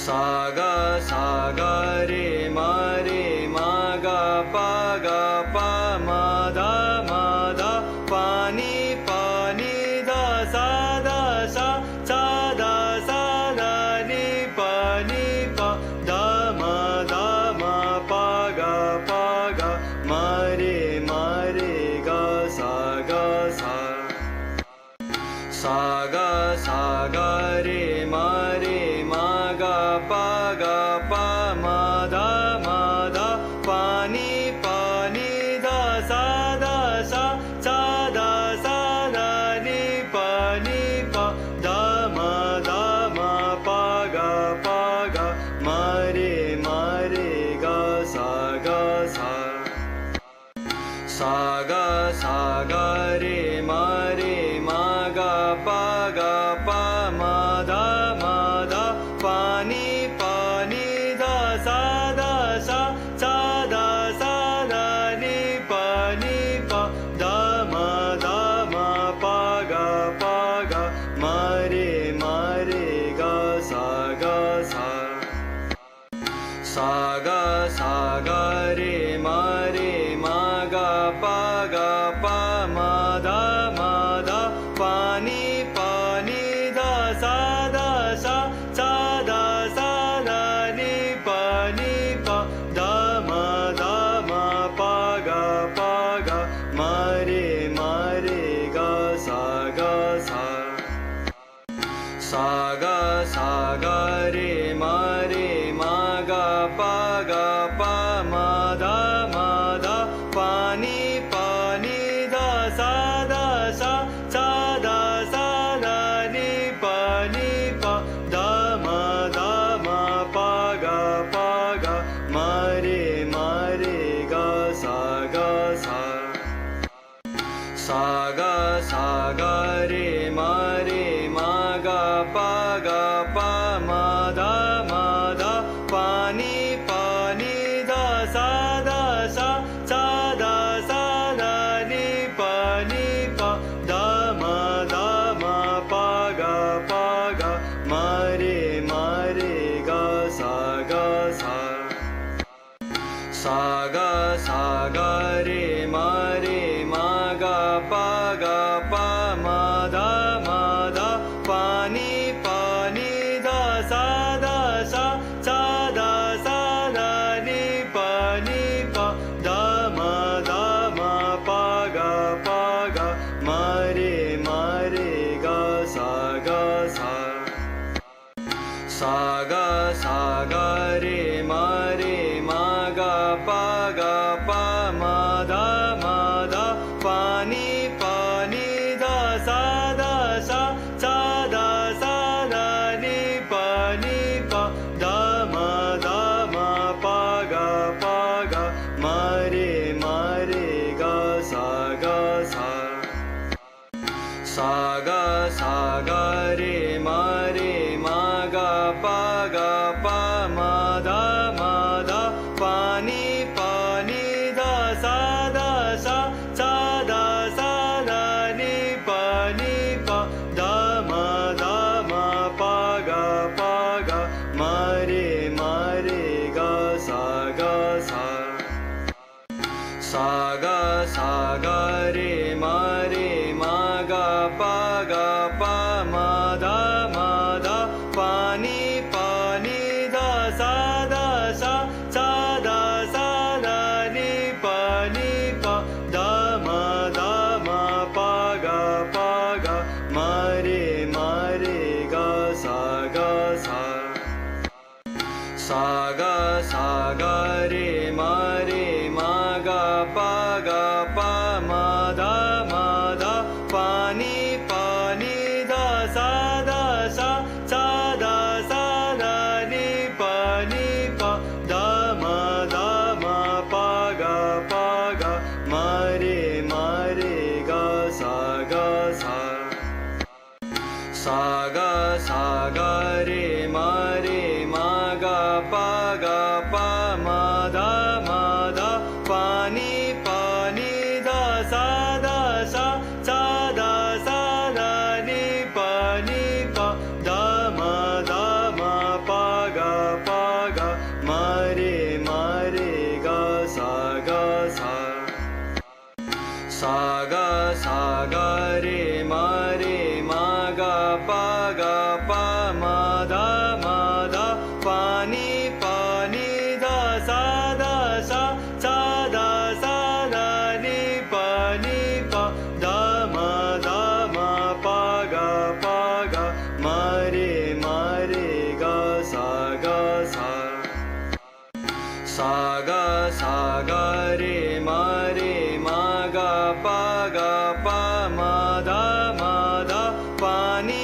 सा गा रे मा गा पा मा धा पा नी धा सा सा धा नी पा धा मा पा गा मा रे गा सा सा गा रे मा गा पा मा धा पा नी धा सा धा नी पा धा मा पा गा मा रे गा सा सा गा रे मा गा पा मा धा पा नी धा सा धा नी पा धा मा पा गा मा रे गा सा सा गा रे मा गा पा मा धा पा नी धा सा धा नी पा धा मा पा गा मा रे गा सा सा गा रे मा गा पा मा धा पा नी धा सा धा नी पा धा मा पा गा मा रे गा सा सा गा रे मा गा पा मा धा पा नी धा सा धा नी पा धा मा पा गा मा रे गा सा सा गा रे मा गा पा मा धा पा नी धा सा धा नी पा धा मा पा गा मा रे गा सा सा गा रे मा गा पा मा धा पा नी धा सा धा नी पा धा मा पा गा मा रे गा सा सा गा रे मा गा पा मा धा पा नी धा सा धा नी पा धा मा पा गा मा रे गा सा सा गा रे मा गा पा मा धा पा नी धा सा धा नी पा धा मा पा गा मा रे गा सा सा गा रे मा गा पा मा धा पा नी धा सा धा नी पा धा मा पा गा मा रे गा सा सा गा रे मा गा पा मा धा पा नी सा गा रे मा गा पा मा धा पा नी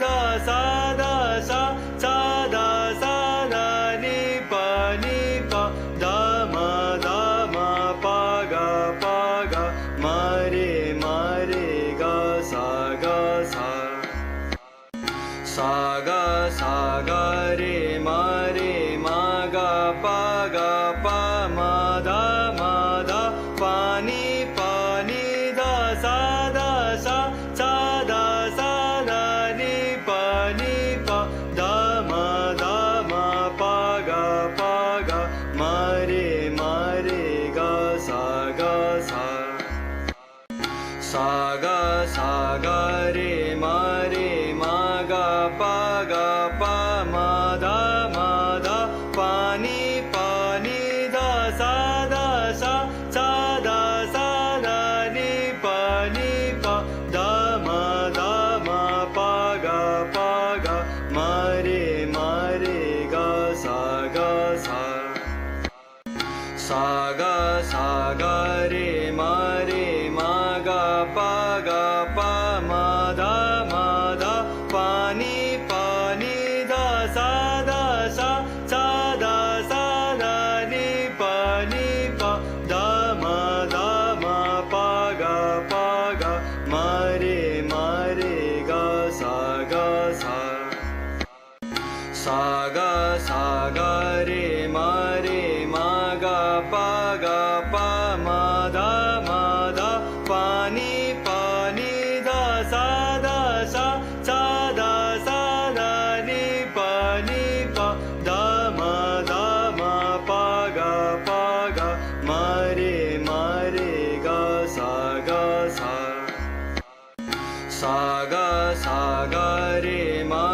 धा सा धा सा धा नी पा धा मा पा गा मा रे गा सा सा गा रे मा गा पा मा धा पा नी धा सा धा सा धा नी पा धा मा पा गा मा रे गा सा सा गा रे मा गा पा मा धा पा नी धा सा धा सा धा नी पा धा मा पा गा मा रे गा सा सा गा रे मा गा पा मा धा पा नी धा सा धा सा धा नी पा धा मा पा गा मा रे गा सा सा गा रे मा गा पा मा धा पा नी धा सा धा सा धा नी पा धा मा पा गा मा रे गा सा सा गा रे मा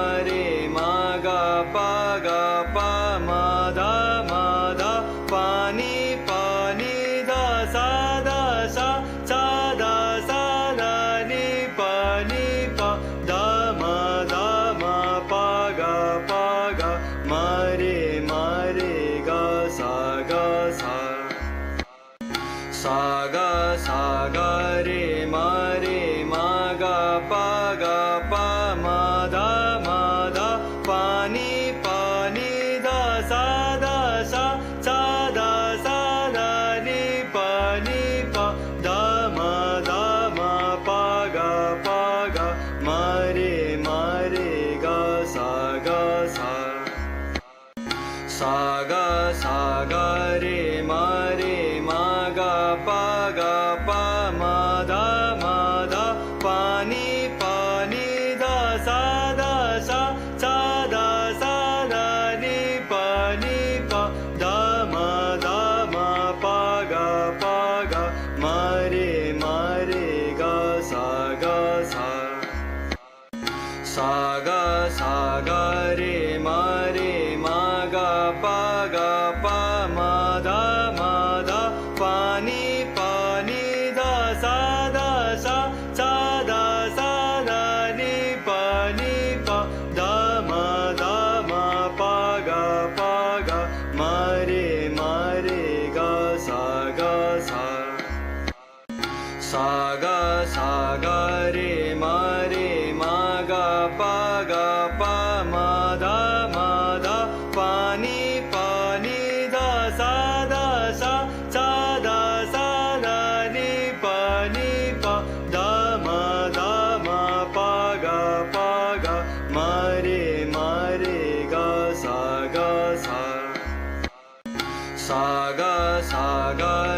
गा पा मा धा पा नी धा सा धा सा धा नी पा धा मा पा गा मा रे गा सा सा गा रे मा गा पा मा धा पा नी धा सा धा सा धा नी पा धा मा पा गा मा रे गा सा सा गा रे मा गा पा मा धा पा नी धा सा धा सा धा नी पा धा मा पा गा मा रे गा सा सा गा रे मा गा पा मा धा पा नी धा सा धा सा धा नी पा धा मा पा गा मा रे गा सा सा गा रे मा गा पा मा धा पा नी धा सा धा सा धा नी पा धा मा पा गा मा रे गा सा सा गा